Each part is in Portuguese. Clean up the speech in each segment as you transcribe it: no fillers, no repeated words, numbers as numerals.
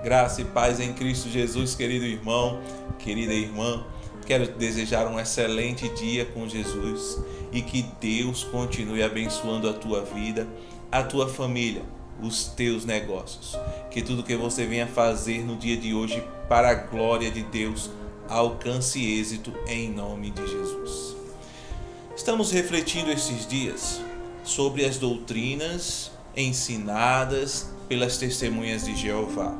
Graça e paz em Cristo Jesus, querido irmão, querida irmã. Quero te desejar um excelente dia com Jesus e que Deus continue abençoando a tua vida, a tua família, os teus negócios. Que tudo que você venha fazer no dia de hoje para a glória de Deus alcance êxito em nome de Jesus. Estamos refletindo esses dias sobre as doutrinas ensinadas pelas testemunhas de Jeová.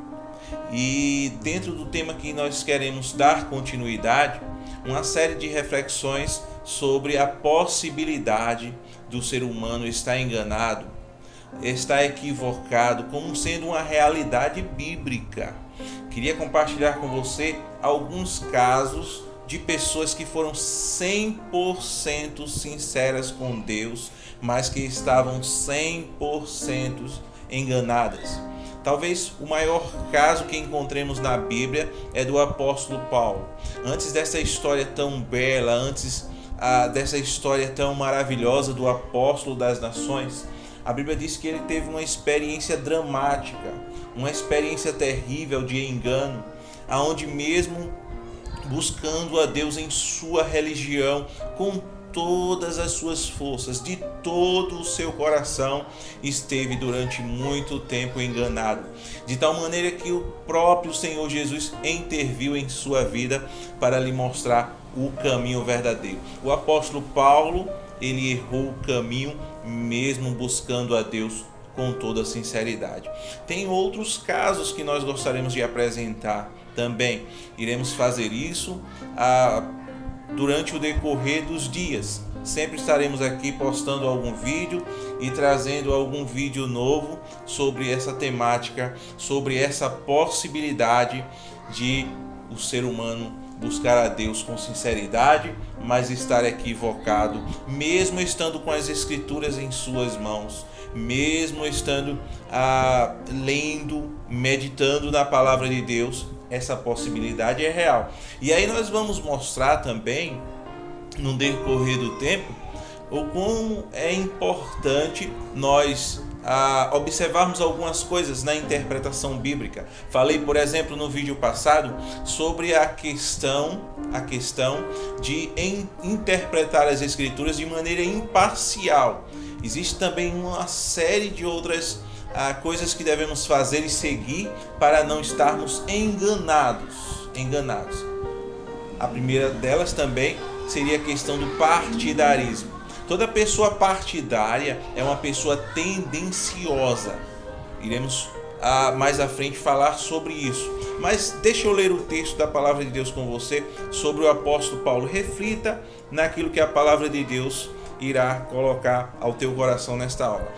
E dentro do tema que nós queremos dar continuidade, uma série de reflexões sobre a possibilidade do ser humano estar enganado, estar equivocado, como sendo uma realidade bíblica. Queria compartilhar com você alguns casos de pessoas que foram 100% sinceras com Deus, mas que estavam 100% enganadas. Talvez o maior caso que encontremos na Bíblia é do apóstolo Paulo. Antes dessa história tão bela, antes dessa história tão maravilhosa do apóstolo das nações, a Bíblia diz que ele teve uma experiência dramática, uma experiência terrível de engano, aonde mesmo buscando a Deus em sua religião, com todas as suas forças, de todo o seu coração, esteve durante muito tempo enganado, de tal maneira que o próprio Senhor Jesus interviu em sua vida para lhe mostrar o caminho verdadeiro. O apóstolo Paulo, ele errou o caminho mesmo buscando a Deus com toda sinceridade. Tem outros casos que nós gostaríamos de apresentar também. Iremos fazer isso durante o decorrer dos dias. Sempre estaremos aqui postando algum vídeo e trazendo algum vídeo novo sobre essa temática, sobre essa possibilidade de o ser humano buscar a Deus com sinceridade, mas estar equivocado, mesmo estando com as Escrituras em suas mãos, mesmo estando lendo, meditando na palavra de Deus. Essa possibilidade é real. E aí nós vamos mostrar também, no decorrer do tempo, o como é importante nós observarmos algumas coisas na interpretação bíblica. Falei, por exemplo, no vídeo passado sobre a questão de interpretar as Escrituras de maneira imparcial. Existe também uma série de outras coisas que devemos fazer e seguir para não estarmos enganados. A primeira delas também seria a questão do partidarismo. Toda pessoa partidária é uma pessoa tendenciosa. Iremos mais à frente falar sobre isso. Mas deixa eu ler o texto da palavra de Deus com você sobre o apóstolo Paulo. Reflita naquilo que a palavra de Deus irá colocar ao teu coração nesta aula.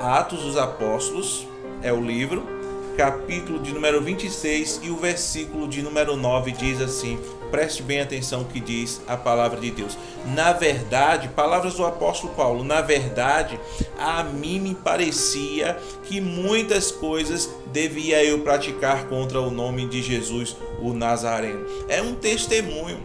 Atos dos Apóstolos é o livro, capítulo de número 26 e o versículo de número 9 diz assim, preste bem atenção que diz a palavra de Deus. Na verdade, palavras do apóstolo Paulo, na verdade, a mim me parecia que muitas coisas devia eu praticar contra o nome de Jesus, o Nazareno. É um testemunho.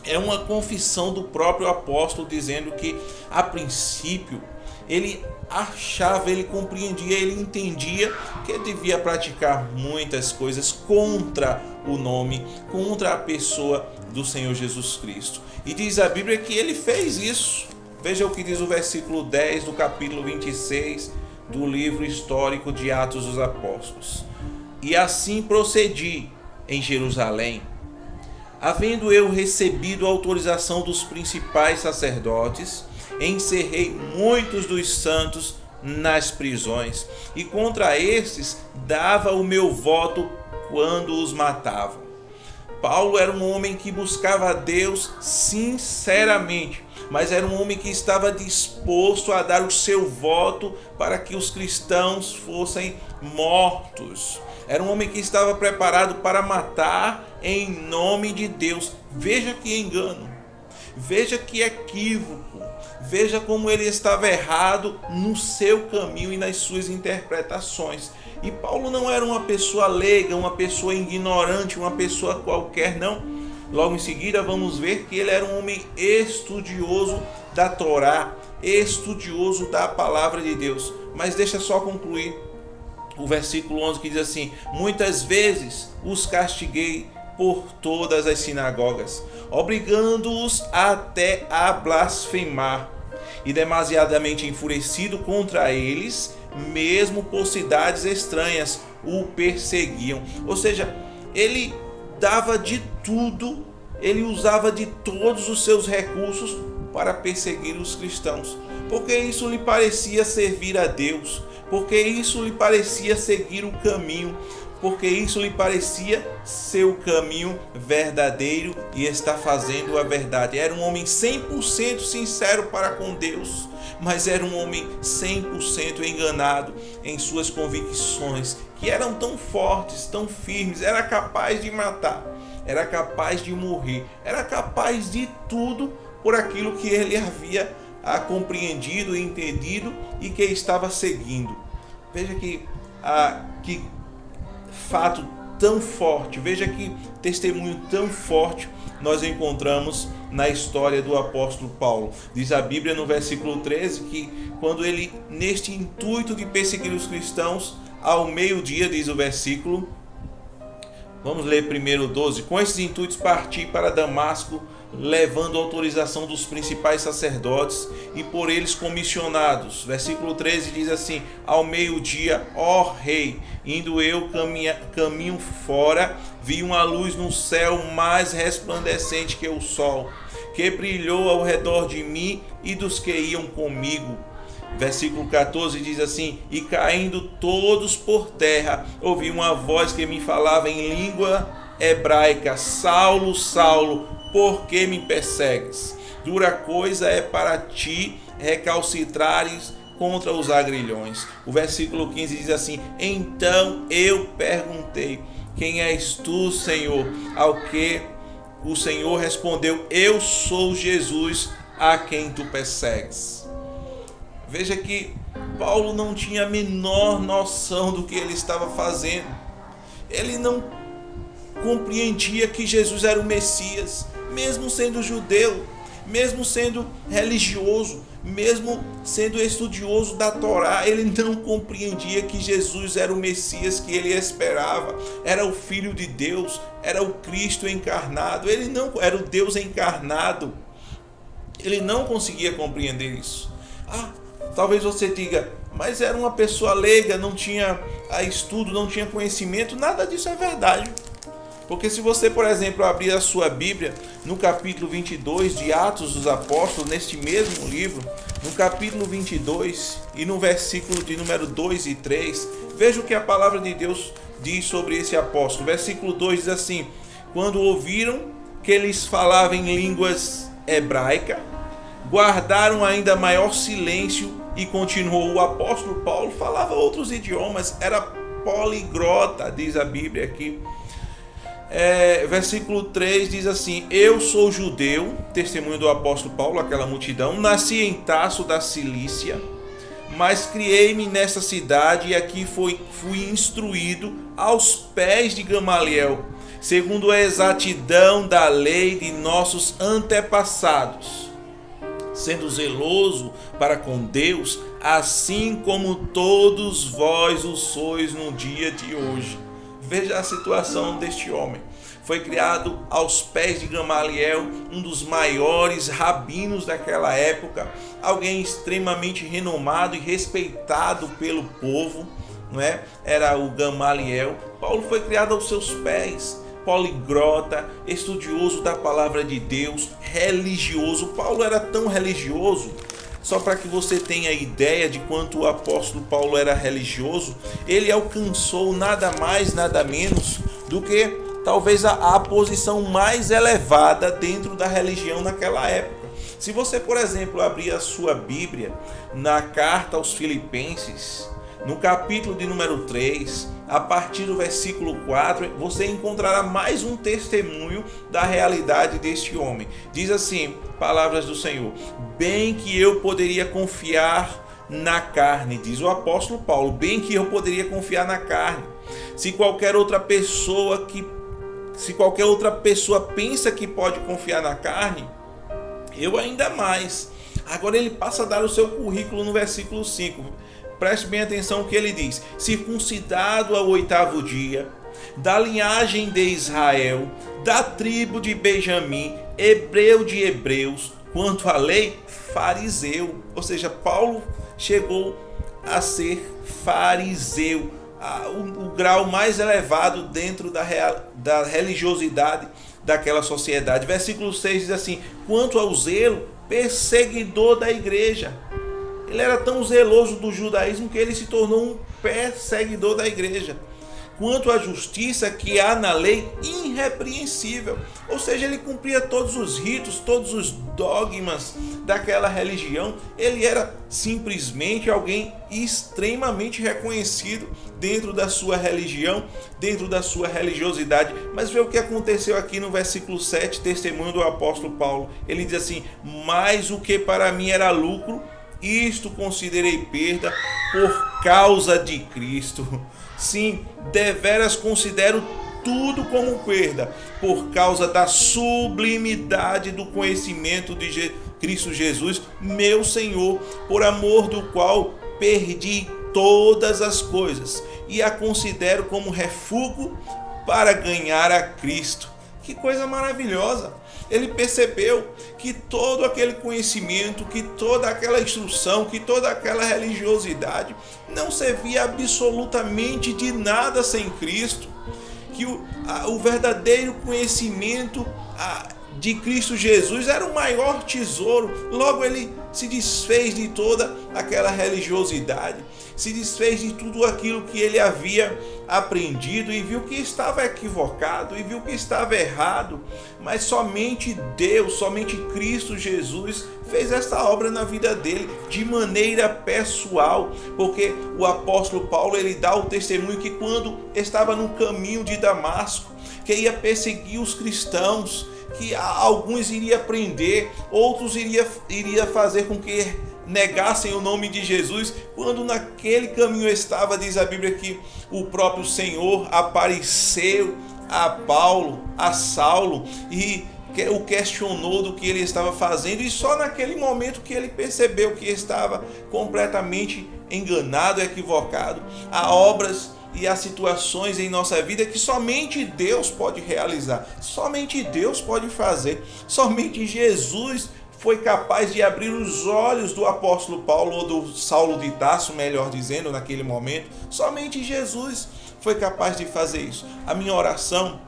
É uma confissão do próprio apóstolo dizendo que, a princípio, ele achava, ele compreendia, ele entendia que ele devia praticar muitas coisas contra o nome, contra a pessoa do Senhor Jesus Cristo. E diz a Bíblia que ele fez isso. Veja o que diz o versículo 10 do capítulo 26 do livro histórico de Atos dos Apóstolos. E assim procedi em Jerusalém, havendo eu recebido a autorização dos principais sacerdotes, encerrei muitos dos santos nas prisões, e contra estes dava o meu voto quando os matavam. Paulo era um homem que buscava a Deus sinceramente, mas era um homem que estava disposto a dar o seu voto para que os cristãos fossem mortos. Era um homem que estava preparado para matar em nome de Deus. Veja que engano, veja que equívoco, veja como ele estava errado no seu caminho e nas suas interpretações. E Paulo não era uma pessoa leiga, uma pessoa ignorante, uma pessoa qualquer, não. Logo em seguida vamos ver que ele era um homem estudioso da Torá, estudioso da palavra de Deus. Mas deixa só concluir o versículo 11 que diz assim: muitas vezes os castiguei por todas as sinagogas, obrigando-os até a blasfemar, e demasiadamente enfurecido contra eles, mesmo por cidades estranhas, o perseguiam. Ou seja, ele dava de tudo, ele usava de todos os seus recursos para perseguir os cristãos, porque isso lhe parecia servir a Deus, porque isso lhe parecia seguir o caminho, porque isso lhe parecia ser o caminho verdadeiro e estar fazendo a verdade. Era um homem 100% sincero para com Deus, mas era um homem 100% enganado em suas convicções, que eram tão fortes, tão firmes. Era capaz de matar, era capaz de morrer, era capaz de tudo por aquilo que ele havia compreendido e entendido e que estava seguindo. Veja que fato tão forte, veja que testemunho tão forte nós encontramos na história do apóstolo Paulo. Diz a Bíblia no versículo 13 que quando ele, neste intuito de perseguir os cristãos, ao meio-dia, diz o versículo, vamos ler primeiro 12, com esses intuitos parti para Damasco, levando a autorização dos principais sacerdotes e por eles comissionados. Versículo 13 diz assim: ao meio-dia, ó rei, indo eu caminho fora, vi uma luz no céu mais resplandecente que o sol, que brilhou ao redor de mim e dos que iam comigo. Versículo 14 diz assim: e caindo todos por terra, ouvi uma voz que me falava em língua hebraica: Saulo, Saulo, por que me persegues? Dura coisa é para ti recalcitrares contra os agrilhões. O versículo 15 diz assim: então eu perguntei: quem és tu, Senhor? Ao que o Senhor respondeu: eu sou Jesus, a quem tu persegues. Veja que Paulo não tinha a menor noção do que ele estava fazendo. Ele não compreendia que Jesus era o Messias, mesmo sendo judeu, mesmo sendo religioso, mesmo sendo estudioso da Torá. Ele não compreendia que Jesus era o Messias que ele esperava, era o Filho de Deus, era o Cristo encarnado. Ele não era o Deus encarnado. Ele não conseguia compreender isso. Talvez você diga, mas era uma pessoa leiga, não tinha estudo, não tinha conhecimento. Nada disso é verdade. Porque se você, por exemplo, abrir a sua Bíblia no capítulo 22 de Atos dos Apóstolos, neste mesmo livro, no capítulo 22 e no versículo de número 2 e 3, veja o que a palavra de Deus diz sobre esse apóstolo. Versículo 2 diz assim: quando ouviram que eles falavam em línguas hebraicas, guardaram ainda maior silêncio. E continuou, o apóstolo Paulo falava outros idiomas, era poliglota, diz a Bíblia aqui. Versículo 3 diz assim: eu sou judeu, testemunho do apóstolo Paulo, aquela multidão, nasci em Tarso da Cilícia, mas criei-me nessa cidade e aqui fui instruído aos pés de Gamaliel, segundo a exatidão da lei de nossos antepassados, sendo zeloso para com Deus, assim como todos vós o sois no dia de hoje. Veja a situação deste homem. Foi criado aos pés de Gamaliel, um dos maiores rabinos daquela época, alguém extremamente renomado e respeitado pelo povo, não é? Era o Gamaliel. Paulo foi criado aos seus pés, poliglota, estudioso da palavra de Deus, religioso. Paulo era tão religioso, só para que você tenha ideia de quanto o apóstolo Paulo era religioso, ele alcançou nada mais, nada menos do que talvez a posição mais elevada dentro da religião naquela época. Se você, por exemplo, abrir a sua Bíblia na carta aos Filipenses, no capítulo de número 3, a partir do versículo 4, você encontrará mais um testemunho da realidade deste homem. Diz assim, palavras do Senhor: bem que eu poderia confiar na carne, diz o apóstolo Paulo, bem que eu poderia confiar na carne. Se qualquer outra pessoa pensa que pode confiar na carne, eu ainda mais. Agora ele passa a dar o seu currículo no versículo 5. preste bem atenção o que ele diz: circuncidado ao 8º dia, da linhagem de Israel, da tribo de Benjamim, hebreu de hebreus, quanto à lei, fariseu. Ou seja, Paulo chegou a ser fariseu, o grau mais elevado dentro da religiosidade daquela sociedade. Versículo 6 diz assim: quanto ao zelo, perseguidor da igreja. Ele era tão zeloso do judaísmo que ele se tornou um perseguidor da igreja. Quanto à justiça que há na lei, irrepreensível. Ou seja, ele cumpria todos os ritos, todos os dogmas daquela religião. Ele era simplesmente alguém extremamente reconhecido dentro da sua religião, dentro da sua religiosidade. Mas vê o que aconteceu aqui no versículo 7, testemunho do apóstolo Paulo. Ele diz assim: mas o que para mim era lucro, isto considerei perda por causa de Cristo. Sim, deveras considero tudo como perda, por causa da sublimidade do conhecimento de Cristo Jesus, meu Senhor, por amor do qual perdi todas as coisas e a considero como refúgio para ganhar a Cristo. Que coisa maravilhosa! Ele percebeu que todo aquele conhecimento, que toda aquela instrução, que toda aquela religiosidade não servia absolutamente de nada sem Cristo, que o verdadeiro conhecimento de Cristo Jesus era o maior tesouro. Logo ele se desfez de toda aquela religiosidade, se desfez de tudo aquilo que ele havia aprendido e viu que estava equivocado e viu que estava errado. Mas somente Deus, somente Cristo Jesus fez essa obra na vida dele de maneira pessoal, porque o apóstolo Paulo ele dá o testemunho que quando estava no caminho de Damasco, que ia perseguir os cristãos, que alguns iria prender, outros iria fazer com que negassem o nome de Jesus. Quando naquele caminho estava, diz a Bíblia que o próprio Senhor apareceu a Paulo, a Saulo, e o questionou do que ele estava fazendo, e só naquele momento que ele percebeu que estava completamente enganado, equivocado. Há obras e há situações em nossa vida que somente Deus pode realizar, somente Deus pode fazer, somente Jesus foi capaz de abrir os olhos do apóstolo Paulo, ou do Saulo de Tarso, melhor dizendo, naquele momento. Somente Jesus foi capaz de fazer isso. A minha oração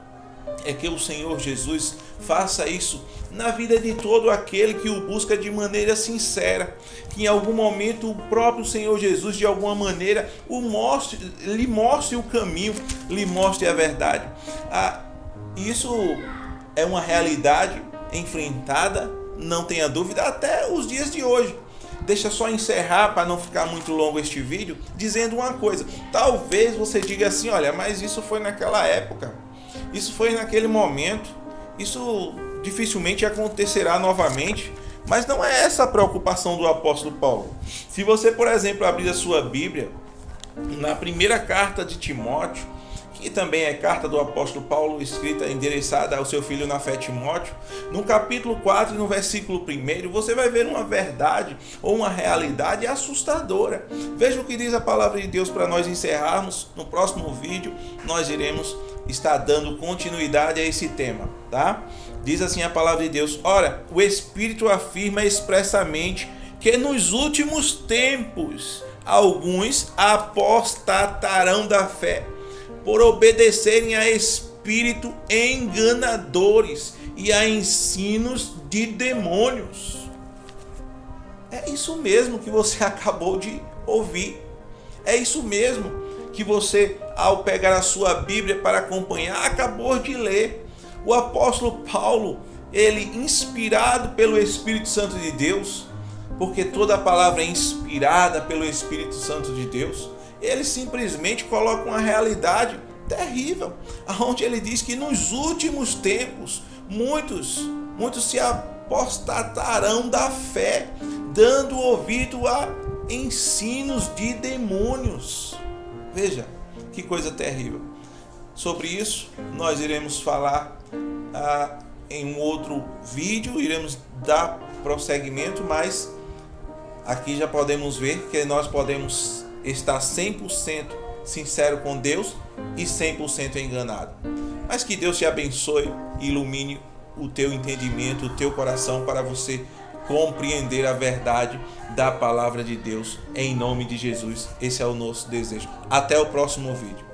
é que o Senhor Jesus faça isso na vida de todo aquele que o busca de maneira sincera, que em algum momento o próprio Senhor Jesus de alguma maneira lhe mostre o caminho, lhe mostre a verdade. Isso é uma realidade enfrentada, não tenha dúvida, até os dias de hoje. Deixa só encerrar para não ficar muito longo este vídeo, dizendo uma coisa. Talvez você diga assim: olha, mas isso foi naquela época, isso foi naquele momento, isso dificilmente acontecerá novamente. Mas não é essa a preocupação do apóstolo Paulo. Se você, por exemplo, abrir a sua Bíblia na primeira carta de Timóteo, que também é carta do apóstolo Paulo, escrita, endereçada ao seu filho na fé Timóteo, no capítulo 4 e no versículo 1, você vai ver uma verdade ou uma realidade assustadora. Veja o que diz a palavra de Deus para nós encerrarmos. No próximo vídeo nós iremos estar dando continuidade a esse tema, tá? Diz assim a palavra de Deus: ora, o Espírito afirma expressamente que nos últimos tempos alguns apostatarão da fé, por obedecerem a espírito enganadores e a ensinos de demônios. É isso mesmo que você acabou de ouvir. É isso mesmo que você, ao pegar a sua Bíblia para acompanhar, acabou de ler. O apóstolo Paulo, ele inspirado pelo Espírito Santo de Deus, porque toda a palavra é inspirada pelo Espírito Santo de Deus, ele simplesmente coloca uma realidade terrível, onde ele diz que nos últimos tempos muitos se apostatarão da fé, dando ouvido a ensinos de demônios. Veja que coisa terrível. Sobre isso nós iremos falar em um outro vídeo, iremos dar prosseguimento, mas aqui já podemos ver que nós podemos está 100% sincero com Deus e 100% enganado. Mas que Deus te abençoe e ilumine o teu entendimento, o teu coração, para você compreender a verdade da palavra de Deus, em nome de Jesus. Esse é o nosso desejo. Até o próximo vídeo.